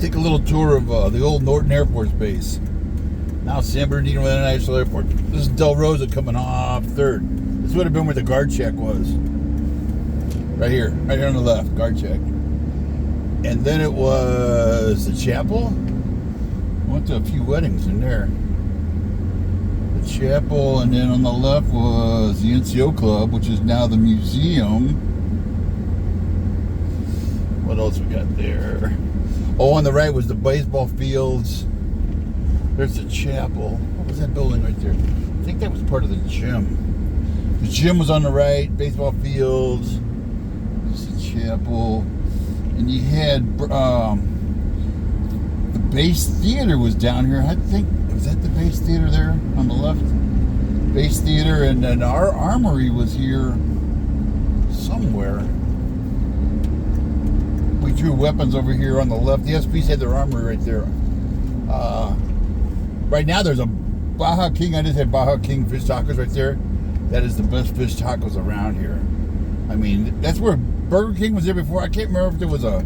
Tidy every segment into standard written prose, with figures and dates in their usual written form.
Take a little tour of the old Norton Air Force Base. Now San Bernardino International Airport. This is Del Rosa coming off 3rd. This would have been where the guard check was. Right here on the left, guard check. And then it was the chapel. Went to a few weddings in there. The chapel, and then on the left was the NCO Club, which is now the museum. What else we got there? Oh, on the right was the baseball fields. There's the chapel. What was that building right there? I think that was part of the gym. The gym was on the right, baseball fields. There's the chapel. And you had the base theater was down here. I think, was that the base theater there on the left? Base theater, and then our armory was here somewhere. We drew weapons over here on the left. The SBs had their armory right there. Right now there's a Baja King. I just had Baja King fish tacos right there. That is the best fish tacos around here. I mean, that's where Burger King was there before. I can't remember if there was a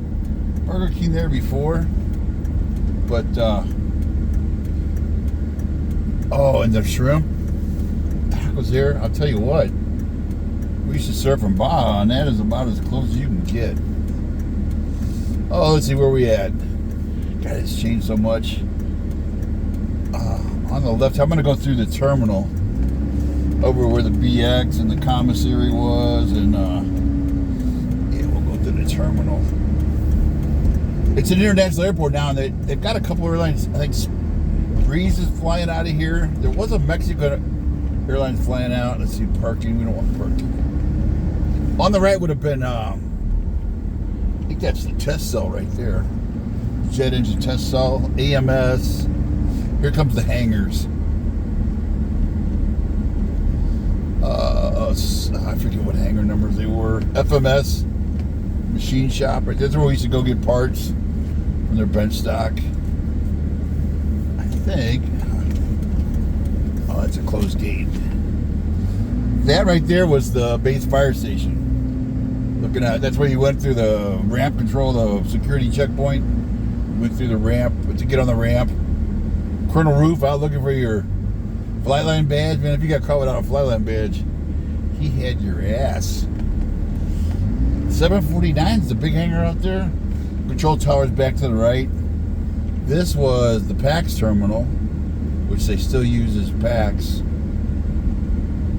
Burger King there before. But, oh, and the shrimp tacos there. I'll tell you what. We used to serve from Baja, and that is about as close as you can get. Oh, let's see where we at. God, it's changed so much. On the left, I'm going to go through the terminal over where the BX and the commissary was, and yeah, we'll go through the terminal. It's an international airport now, and they've got a couple airlines. I think Breeze is flying out of here. There was a Mexican airline flying out. Let's see, parking. We don't want parking. On the right would have been, I think that's the test cell right there. Jet engine test cell, AMS. Here comes the hangars. I forget what hangar numbers they were. FMS, machine shop. Right, that's where we used to go get parts from their bench stock. I think. Oh, that's a closed gate. That right there was the base fire station. Looking at, that's where you went through the ramp control, the security checkpoint. You went through the ramp to get on the ramp. Colonel Roof out looking for your flightline badge. Man, if you got caught without a flightline badge, he had your ass. 749 is the big hangar out there. Control tower's back to the right. This was the PAX terminal, which they still use as PAX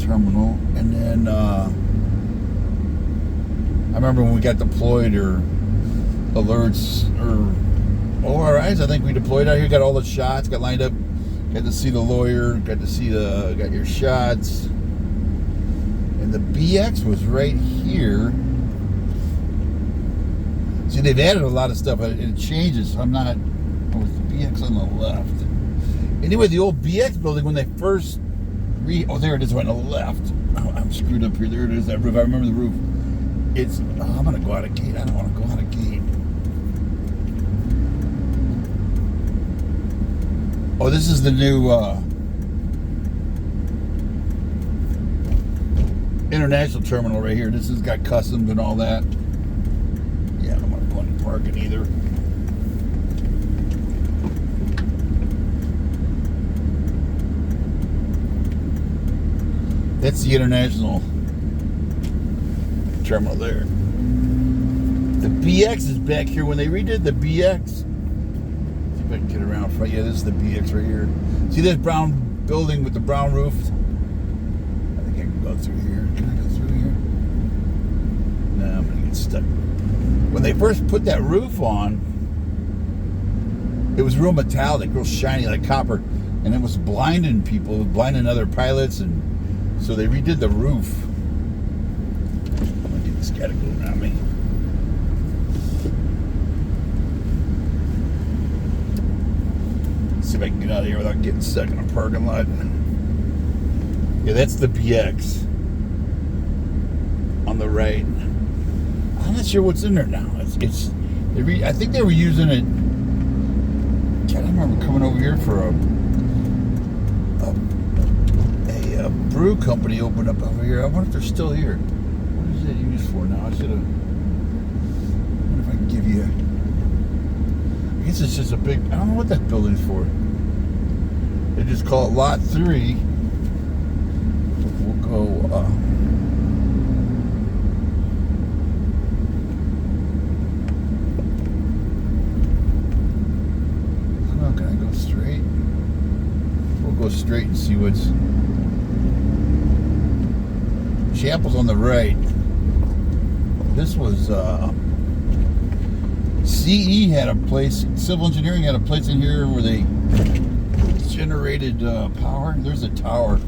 terminal. And then I remember when we got deployed, or alerts, or ORIs, I think we deployed out here, got all the shots, got lined up, got to see the lawyer, got to see got your shots. And the BX was right here. See, they've added a lot of stuff, and it changes. I'm not, oh, it's the BX on the left. Anyway, the old BX building, when they first oh, there it is, on the left. Oh, I'm screwed up here. There it is, that roof. I remember the roof. It's, oh, I'm going to go out of gate. I don't want to go out of gate. Oh, this is the new international terminal right here. This has got customs and all that. Yeah, I don't want to go any parking either. That's the international terminal there. The BX is back here. When they redid the BX, if I can get around front. Yeah, this is the BX right here. See this brown building with the brown roof? I think I can go through here. Can I go through here? No, I'm gonna get stuck. When they first put that roof on, it was real metallic, real shiny like copper, and it was blinding people, it was blinding other pilots, and so they redid the roof. I'm gonna get this guy to go around me. See if I can get out of here without getting stuck in a parking lot. Yeah, that's the BX on the right. I'm not sure what's in there now. I think they were using it. I remember coming over here for a brew company opened up over here. I wonder if they're still here. What is that used for now? I should have. I wonder if I can give you. I guess This is just a big, I don't know what that building's for. They just call it Lot 3. We'll go, I don't know, can I go straight? We'll go straight and see what's... Chapel's on the right. This was, CE had a place, Civil Engineering had a place in here where they generated power. There's a tower.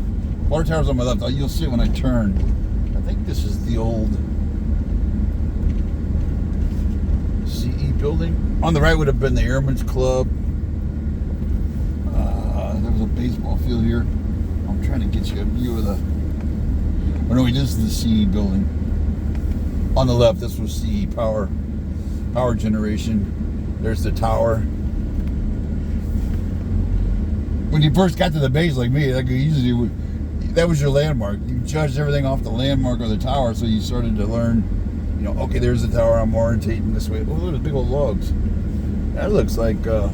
Water tower's on my left. You'll see it when I turn. I think this is the old CE building. On the right would have been the Airmen's Club. There was a baseball field here. I'm trying to get you a view of the... Oh no, this is the CE building. On the left, this was CE power generation. There's the tower. When you first got to the base, like me, like usually that was your landmark. You judged everything off the landmark or the tower, so you started to learn, you know, okay, there's the tower, I'm orientating this way. Oh, look at the big old logs. That looks like, those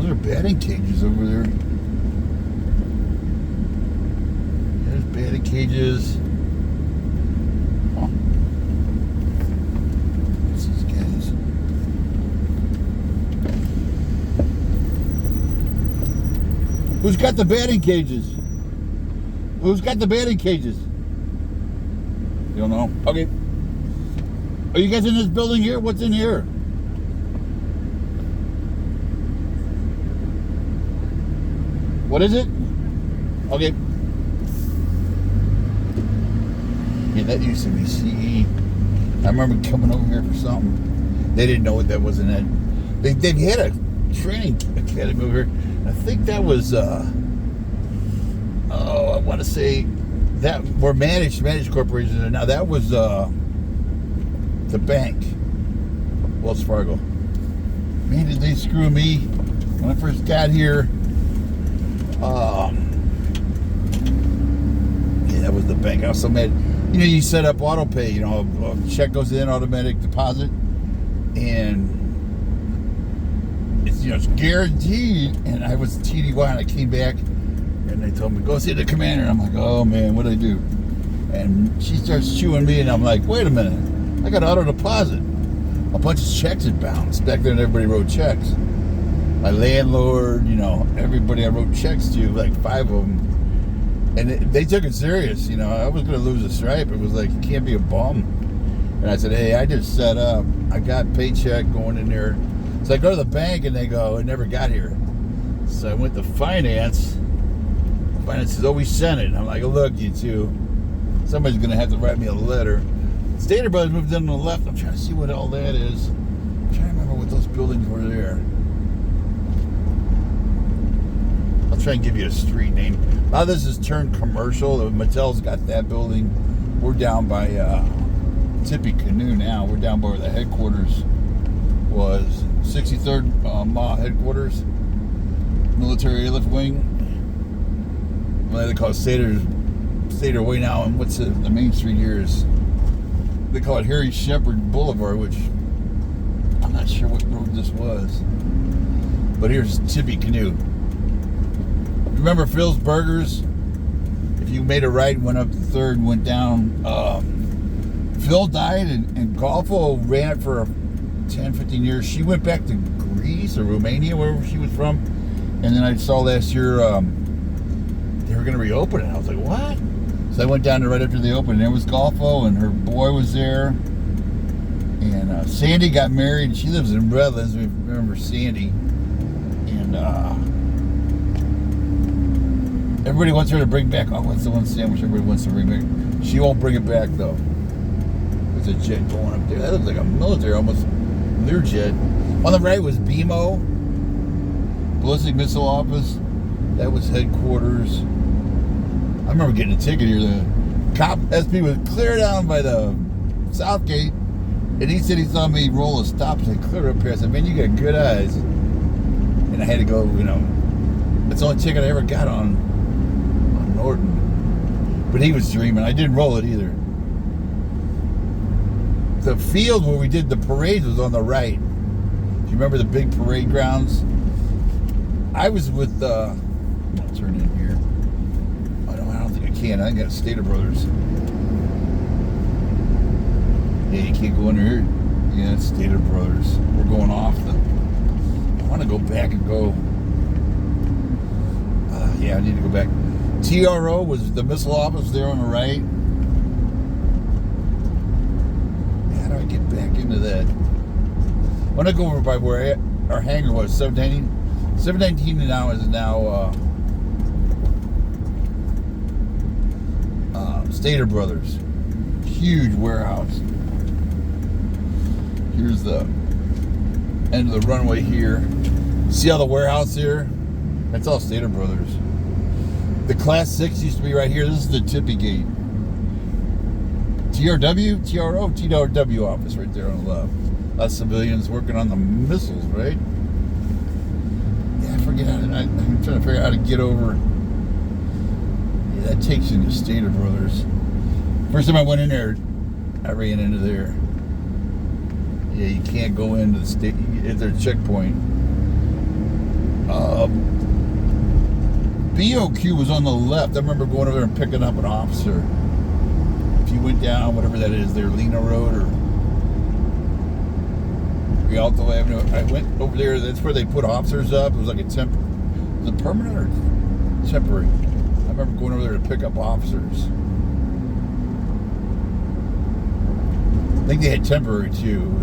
are batting cages over there. There's batting cages. Oh. What's these guys? Who's got the batting cages? Who's got the batting cages? You don't know? Okay. Are you guys in this building here? What's in here? What is it? Okay. Yeah, that used to be CE. I remember coming over here for something. They didn't know what that was in that. They've had a training academy over here. I think that was, I want to say that were managed corporations. And now that was the bank, Wells Fargo. Man, did they screw me when I first got here. Yeah, that was the bank. I was so mad. You know, you set up auto pay. You know, a check goes in, automatic deposit, and it's, you know, it's guaranteed. And I was TDY, and I came back, and they told me go see the commander. And I'm like, oh man, what do I do? And she starts chewing me, and I'm like, wait a minute, I got auto deposit. A bunch of checks had bounced back then. Everybody wrote checks. My landlord, you know, everybody I wrote checks to, like 5 of them. And they took it serious, you know. I was going to lose a stripe. It was like, you can't be a bum. And I said, hey, I just set up. I got paycheck going in there. So I go to the bank, and they go, it never got here. So I went to finance. Finance says, oh, we sent it. And I'm like, look, you two, somebody's going to have to write me a letter. Stater Brothers moved in on the left. I'm trying to see what all that is. I'm trying to remember what those buildings were there. I'll try and give you a street name. Now this is turned commercial. Mattel's got that building. We're down by Tippy Canoe now. We're down by where the headquarters was. 63rd MA headquarters. Military Airlift Wing. Well, they call it Stater Way now. And what's the main street here is, they call it Harry Shepherd Boulevard, which I'm not sure what road this was. But here's Tippy Canoe. Remember Phil's Burgers? If you made a right, went up to 3rd and went down. Phil died, and Golfo ran it for 10, 15 years. She went back to Greece or Romania, wherever she was from. And then I saw last year they were going to reopen it. I was like, what? So I went down there right after they opened. And there was Golfo, and her boy was there. And Sandy got married. She lives in Redlands. We remember Sandy. And everybody wants her to bring back, oh, what's the one sandwich everybody wants to bring back? She won't bring it back, though. There's a jet going up there. That looks like a military, almost Learjet. On the right was BMO, Ballistic Missile Office. That was headquarters. I remember getting a ticket here. The cop, SP, was clear down by the south gate, and he said he saw me roll a stop and clear up here. I said, man, you got good eyes. And I had to go, you know, that's the only ticket I ever got on Norton. But he was dreaming. I didn't roll it either. the field where we did the parades was on the right. Do you remember the big parade grounds? I was with, I'll turn in here. Oh, no, I don't think I can. I think that's Stater Brothers. Yeah, you can't go in here. Yeah, it's Stater Brothers. We're going off the... I want to go back and go... yeah, I need to go back. TRO was the missile office there on the right. How do I get back into that? I want to go over by where our hangar was, 719. 719 now is Stater Brothers. Huge warehouse. Here's the end of the runway here. See all the warehouse here? That's all Stater Brothers. The Class 6 used to be right here. This is the Tippy Gate. TRW? TRO? TRW office right there on the left. Us civilians working on the missiles, right? Yeah, I forget how to... I'm trying to figure out how to get over... Yeah, that takes you to Stater Brothers. First time I went in there, I ran into there. Yeah, you can't go into the state... It's their checkpoint. BOQ was on the left. I remember going over there and picking up an officer. If you went down, whatever that is there, Lena Road or Rialto Avenue, I went over there. That's where they put officers up. It was like a was it permanent or temporary? I remember going over there to pick up officers. I think they had temporary too.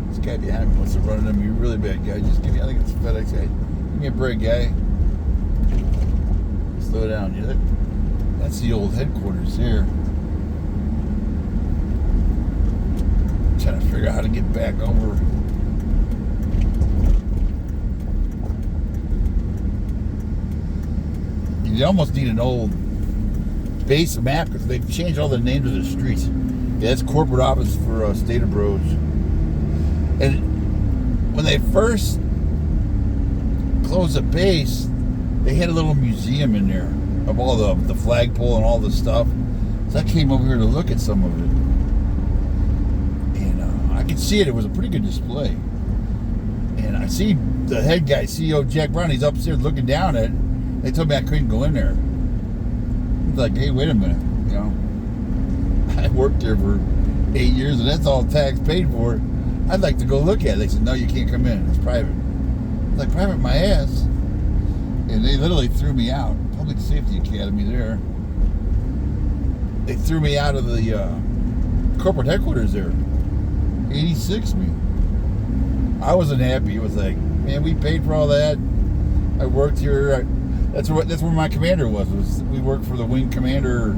This guy behind me wants to run into me. Really bad guy. Just give me. I think it's a FedEx guy. Give me a break, guy. Slow down. You know, that's the old headquarters here. I'm trying to figure out how to get back over. You almost need an old base map because they've changed all the names of the streets. Yeah, that's corporate office for Stater Bros. And when they first closed the base, they had a little museum in there of all the flagpole and all the stuff. So I came over here to look at some of it. And I could see it. It was a pretty good display. And I see the head guy, CEO Jack Brown, he's upstairs looking down at it. They told me I couldn't go in there. I was like, hey, wait a minute. You know, I worked there for 8 years and that's all tax paid for. I'd like to go look at it. They said, no, you can't come in. It's private. I was like, private my ass. And they literally threw me out. Public Safety Academy there. They threw me out of the corporate headquarters there. 86 me. I wasn't happy. It was like, man, we paid for all that. I worked here. That's where my commander was. We worked for the wing commander.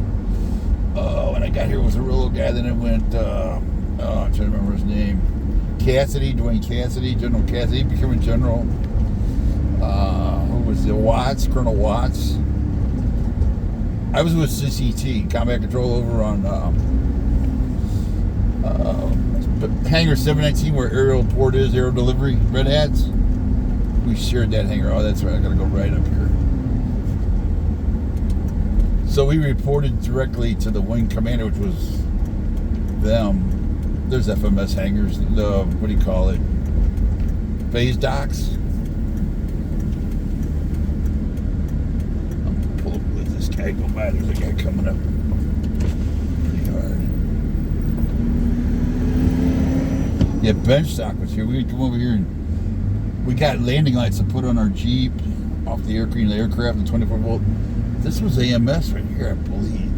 When I got here, it was a real old guy. Then it went, I'm trying to remember his name. Dwayne Cassidy, General Cassidy. He became a general. Who was the Watts? Colonel Watts. I was with CCT, Combat Control, over on Hangar 719, where aerial port is, aerial delivery, Red Hats. We shared that hangar. Oh, that's right. I got to go right up here. So we reported directly to the wing commander, which was them. There's FMS hangars. What do you call it? Phase docks. I'm gonna pull up with this guy. Go by. There's a guy coming up pretty hard. Yeah, bench stock was here. We would come over here and we got landing lights to put on our Jeep off the aircraft, the 24 volt. This was AMS right here, I believe.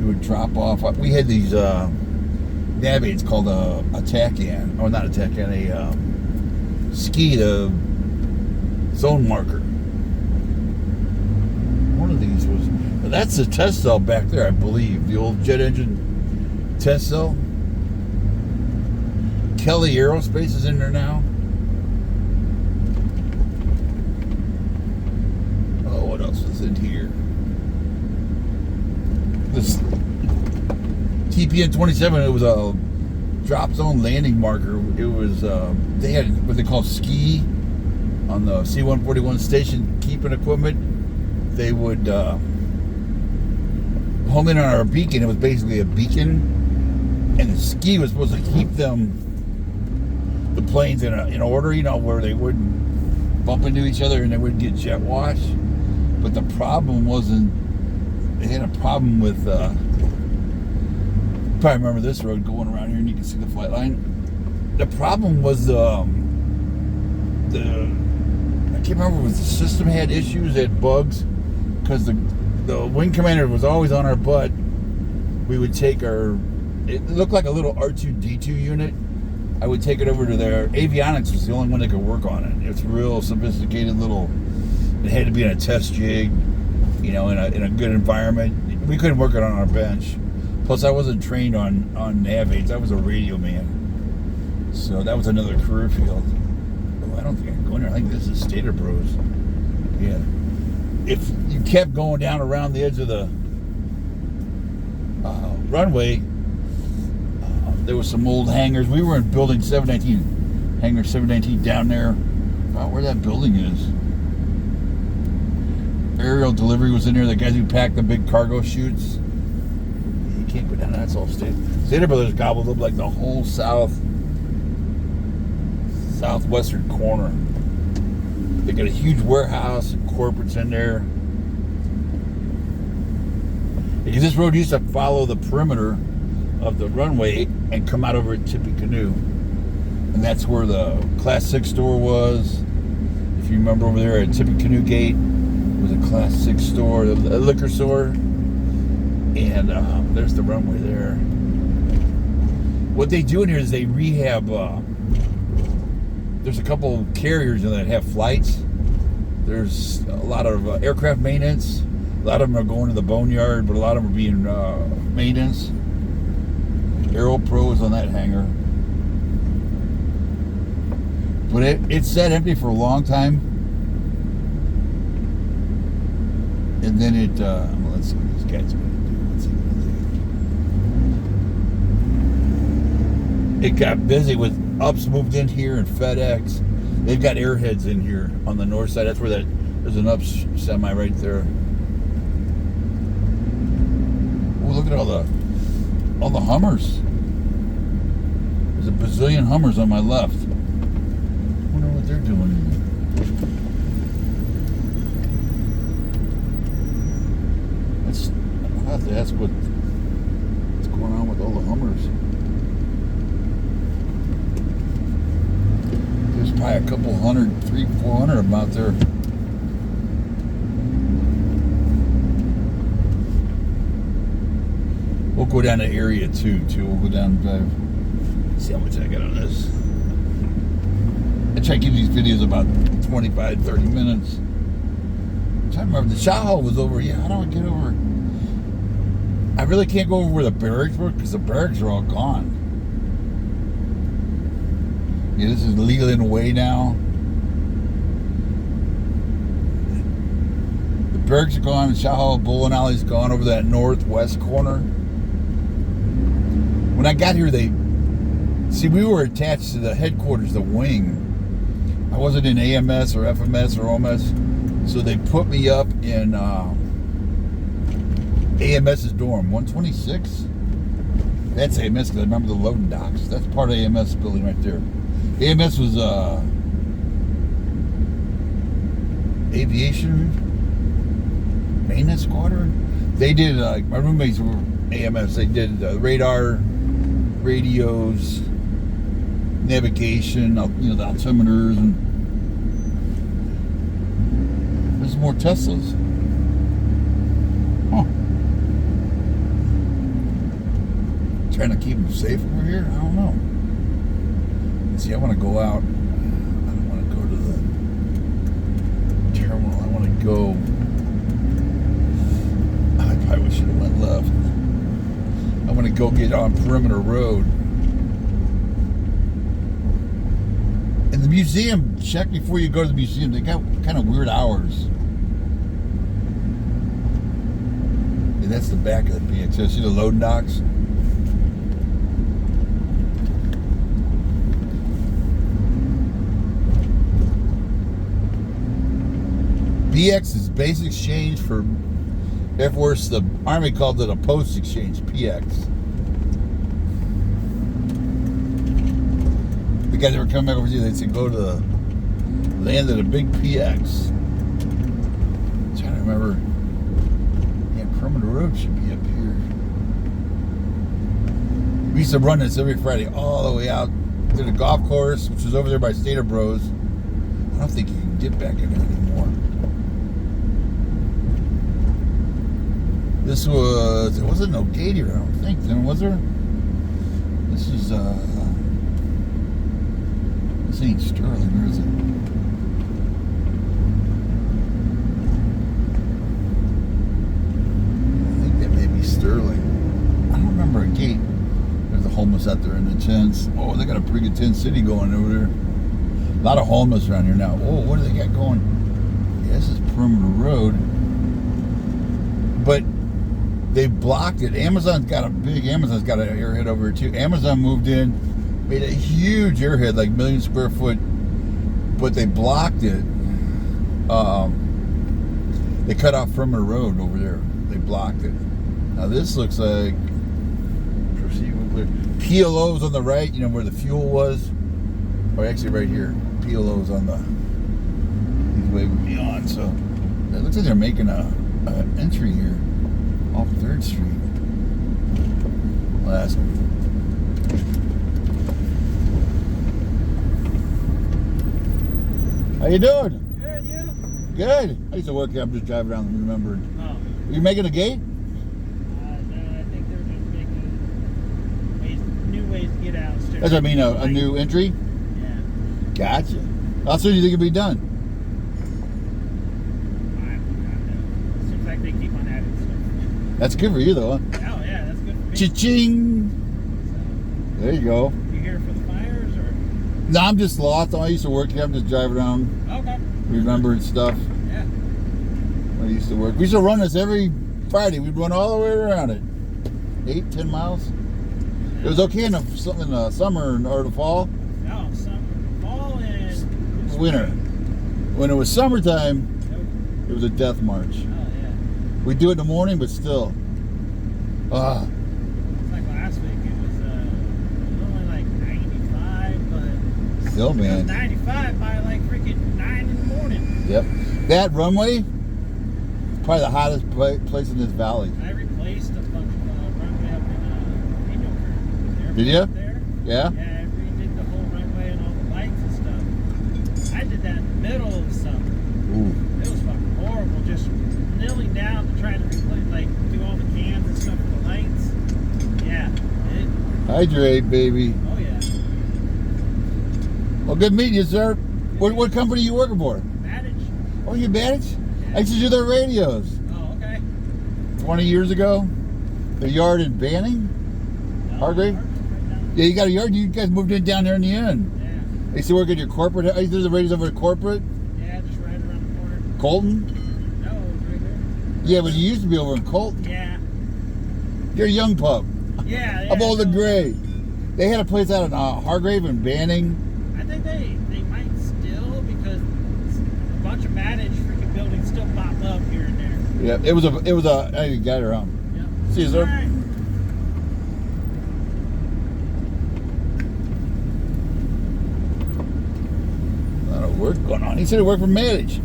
It would drop off. We had these nav aids called a TACAN, or not a TACAN, a ski, the zone marker. One of these was, that's the test cell back there, I believe. The old jet engine test cell. Kelly Aerospace is in there now. Oh, what else is in here? This TPN 27, it was a drop zone landing marker. It was, they had what they call ski on the C-141 station keeping equipment. They would home in on our beacon. It was basically a beacon, and the ski was supposed to keep the planes in order, where they wouldn't bump into each other and they wouldn't get jet wash. But the problem wasn't. They had a problem with. You probably remember this road going around here, and you can see the flight line. The problem was I can't remember if it was the system had issues, it had bugs, because the wing commander was always on our butt. We would take it looked like a little R2-D2 unit. I would take it over to their avionics, was the only one that could work on it. It's real sophisticated little, it had to be in a test jig, in a good environment. We couldn't work it on our bench. Plus, I wasn't trained on nav aids. I was a radio man. So that was another career field. Oh, I don't think I can go in there. I think this is Stater Bros. Yeah. If you kept going down around the edge of the runway, there was some old hangars. We were in building 719, hangar 719 down there, about where that building is. Aerial delivery was in there. The guys who packed the big cargo chutes. You can't go down. That's all Stater Brothers gobbled up like the whole southwestern corner. They got a huge warehouse and corporates in there. Because this road used to follow the perimeter of the runway and come out over at Tippecanoe. And that's where the Class 6 store was. If you remember over there at Tippecanoe Gate, it was a Class 6 store, a liquor store. And there's the runway there. What they do in here is they rehab. There's a couple carriers that have flights. There's a lot of aircraft maintenance. A lot of them are going to the boneyard, but a lot of them are being maintenance. Aero Pro is on that hangar. But it sat empty for a long time. And then well, let's see what this guy's going to do. What's he going to do? It got busy with Ups moved in here and FedEx. They've got airheads in here on the north side. That's where there's an Ups semi right there. Oh, look at all the Hummers. There's a bazillion Hummers on my left. I wonder what they're doing in here. I'll have to ask what's going on with all the Hummers. There's probably a couple hundred, 300-400 of them out there. We'll go down to area 2 too. We'll go down and drive. See how much I got on this. I try to keep these videos about 25, 30 minutes. I'm trying to remember. The shot hall was over here. How do I get over? I really can't go over where the barracks were because the barracks are all gone. Yeah, this is Leland Way now. The barracks are gone. The shot hall bowling alley's gone over that northwest corner. When I got here, we were attached to the headquarters, the wing. I wasn't in AMS or FMS or OMS, so they put me up in AMS's dorm, 126. That's AMS because I remember the loading docks. That's part of AMS building right there. AMS was aviation maintenance squadron. They did my roommates were AMS. They did radar, radios, navigation, the altimeters, and there's more Teslas. Huh. Trying to keep them safe over here? I don't know. Let's see, I want to go out. I don't want to go to the terminal. I want to go. I probably should have went left. I want to go get on Perimeter Road. And the museum, check before you go to the museum. They got kind of weird hours. And that's the back of the PXS. See the loading docks? BX is base exchange for Air Force, the Army called it a post exchange, PX. The guys that were coming back overseas, they said go to the land of the big PX. I'm trying to remember. Yeah, Perimeter Road should be up here. We used to run this every Friday all the way out to the golf course, which was over there by Stater Bros. I don't think you can get back in there anymore. This was, there wasn't no gate here, I don't think. Then was there? This is, this ain't Sterling, where is it? I think that may be Sterling. I don't remember a gate. There's a homeless out there in the tents. Oh, they got a pretty good tent city going over there. A lot of homeless around here now. Oh, what do they got going? Yeah, this is Perimeter Road. But they blocked it. Amazon's got an airhead over here too. Amazon moved in, made a huge airhead, like 1 million square foot, but they blocked it. They cut off Perimeter Road over there. They blocked it. Now this looks like PLO's on the right, you know where the fuel was? Or actually right here. PLO's on the, he's waving me on. So it looks like they're making a entry here off 3rd Street. I'll ask them. How you doing? Good, you? Good. I used to work here. I'm just driving around and remembered. Oh. Are you making a gate? No, I think they're just making new ways to get out. That's what I mean, a new entry? Yeah. Gotcha. How soon do you think it'll be done? I don't know. Seems like they keep on adding stuff. That's good for you, though, huh? Oh, yeah, that's good for me. Cha-ching! So, There you go. you here for the fires, or? No, I'm just lost. I used to work here. I'm just driving around, Okay. remembering stuff. Yeah. I used to work. We used to run this every Friday. We'd run all the way around it. 8, 10 miles. It was okay in the summer or the fall. No, fall and Winter. When it was summertime, Nope. it was a death march. Oh, yeah. We'd do it in the morning, but still. It's like last week. It was only like 95, but Still, it was man. 95 by like freaking 9 in the morning. Yep. That runway, probably the hottest place in this valley. I replaced a bunch of runway up in Intl. Did ya? There. Yeah? Yeah, I redid the whole runway and all the lights and stuff. I did that in the middle of the summer. Ooh. It was fucking horrible, just kneeling down to try to replace, like, do all the cans and stuff for the lights. Yeah. Hydrate, baby. Oh, yeah. Well, good meeting you, sir. What company are you working for? Manage. Oh, you manage? Yeah. I used to do their radios Oh, okay. 20 years ago. The yard in Banning? No, Hargrave? right down. Yeah, you got a yard. You guys moved in down there in the end. Yeah. I used to work at your corporate. I used to do the radios over at corporate. Yeah, just right around the corner. Colton? No, it was right there. Yeah, but you used to be over in Colton. Yeah. You're a young pup. Yeah. I'm old and no. gray. They had a place out in Hargrave and Banning. I think they might still, because a bunch of managed freaking buildings still pop up here and there. Yeah, it was a. I got it around. Yep. See you, sir. All right. A lot of work going on. He said he worked for Manage.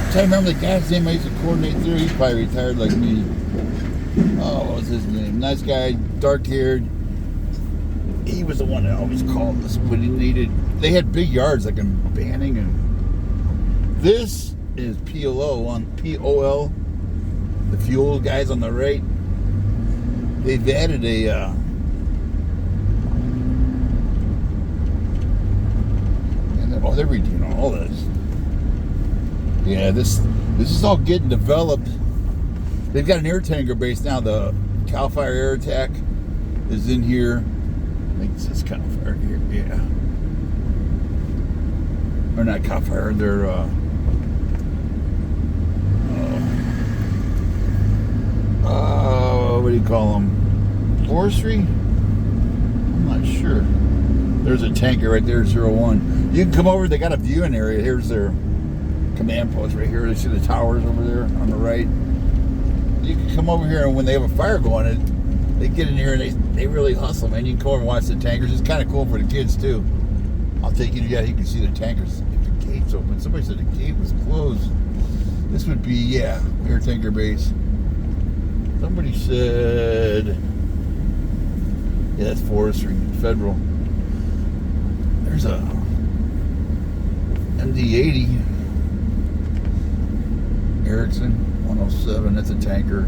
I'm trying to remember the guy's name I used to coordinate through. He's probably retired like me. Oh, what was his name? Nice guy, dark haired. He was the one that always called us when he needed. They had big yards like in Banning, and this is PLO on POL. The fuel guys on the right. They've added a. Oh, they're redoing all this. Yeah, this is all getting developed. They've got an air tanker base now. The Cal Fire Air Attack is in here. I think it says Cal Fire here. Yeah. Or not Cal Fire. They're what do you call them? Forestry? I'm not sure. There's a tanker right there, 01. You can come over. They got a viewing area. Here's their command post right here. You see the towers over there on the right. You can come over here, and when they have a fire going, they get in here and they really hustle, man. You can come over and watch the tankers. It's kind of cool for the kids too. I'll take you. Yeah, you can see the tankers if the gate's open. Somebody said the gate was closed. This would be air tanker base. Somebody said, that's forestry, federal. There's a MD-80 Erickson 107. That's a tanker.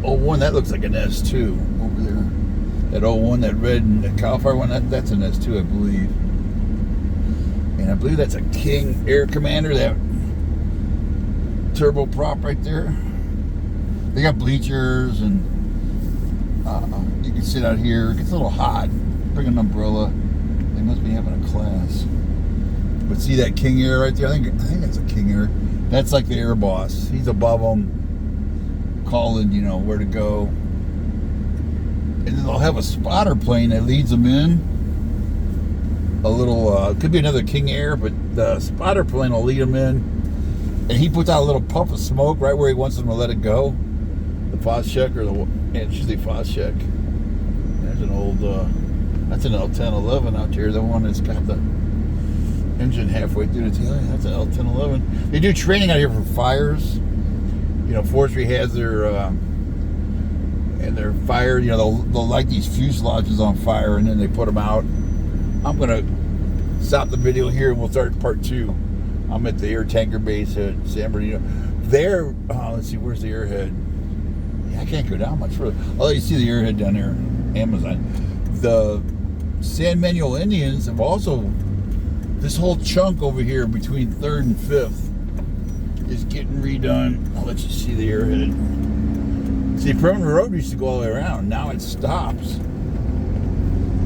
01, that looks like an S2 over there. That 01, that red and the Cal Fire one, that's an S2, I believe. And I believe that's a King Air Commander, that turboprop right there. They got bleachers, and you can sit out here. It gets a little hot. Bring an umbrella. They must be having a class. But see that King Air right there? I think that's a King Air. That's like the air boss. He's above them, calling, where to go. And then they'll have a spotter plane that leads them in. A little, could be another King Air, but the spotter plane will lead them in. And he puts out a little puff of smoke right where he wants them to let it go. The phos-chek, it's usually phos-chek. There's an old, that's an L1011 out here. The one that's got the engine halfway through the tail. That's an L1011. They do training out here for fires. Forestry has their fire. They'll light these fuselages on fire, and then they put them out. I'm gonna stop the video here, and we'll start part 2. I'm at the air tanker base at San Bernardino. There, let's see, where's the airhead? Yeah, I can't go down much further. Oh, you see the airhead down there, Amazon. The San Manuel Indians have also, this whole chunk over here between 3rd and 5th is getting redone. I'll let you see the airhead. See, Perimeter Road used to go all the way around. Now it stops.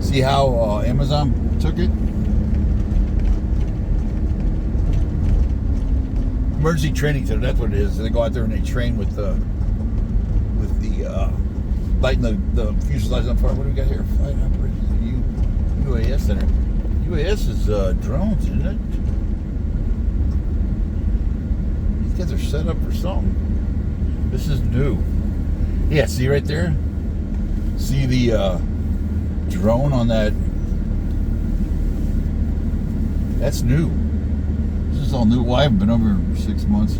See how Amazon took it? Emergency training center, that's what it is. They go out there and they train with the lighting the fuselage on fire. What do we got here? Flight operations, UAS center. UAS is drones, isn't it? These guys are set up for something. This is new. Yeah, see right there? See the drone on that? That's new. This is all new. Well, I haven't been over here for 6 months.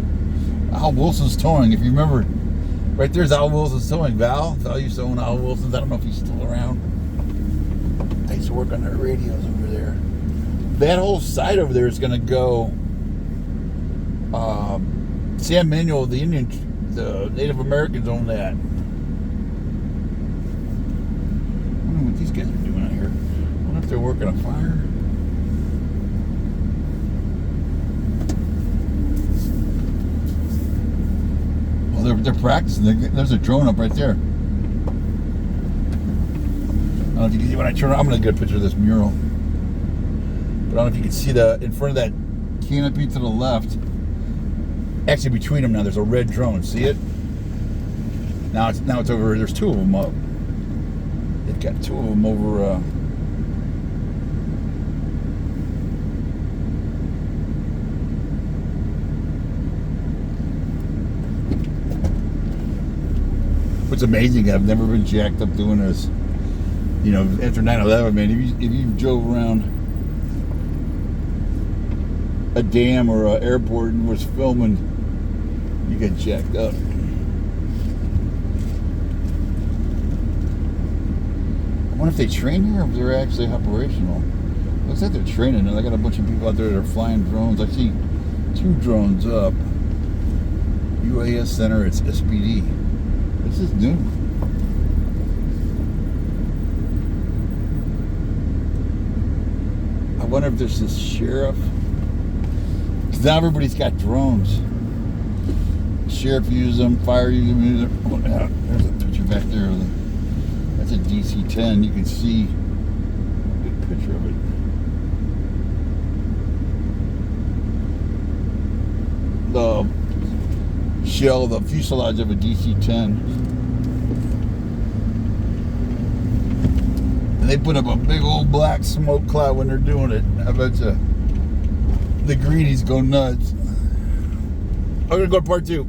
Al Wilson's Towing. If you remember, right there's Al Wilson's Towing. Val used to own Al Wilson's. I don't know if he's still around. I used to work on their radios over there. That whole side over there is going to go San Manuel, the Native Americans own that. I wonder what these guys are doing out here. I wonder if they're working a fire. Well, they're practicing. There's a drone up right there. I don't know if you can see when I turn around. I'm going to get a picture of this mural. But I don't know if you can see in front of that canopy to the left. Actually, between them now, there's a red drone. See it? Now it's over. There's 2 of them up. They've got 2 of them over. What's amazing, I've never been jacked up doing this. After 9/11, man, if you drove around a dam or an airport and was filming, you get jacked up. I wonder if they train here or if they're actually operational. Looks like they're training, and I got a bunch of people out there that are flying drones. I see 2 drones up. UAS Center, it's SBD. This is new. I wonder if there's this sheriff. Because now everybody's got drones. Sheriff uses them, fire uses them. Oh, yeah, there's a picture back there. That's a DC-10. You can see a good picture of it. The shell, the fuselage of a DC-10. And they put up a big old black smoke cloud when they're doing it. I bet you. The greenies go nuts. I'm gonna go to part 2.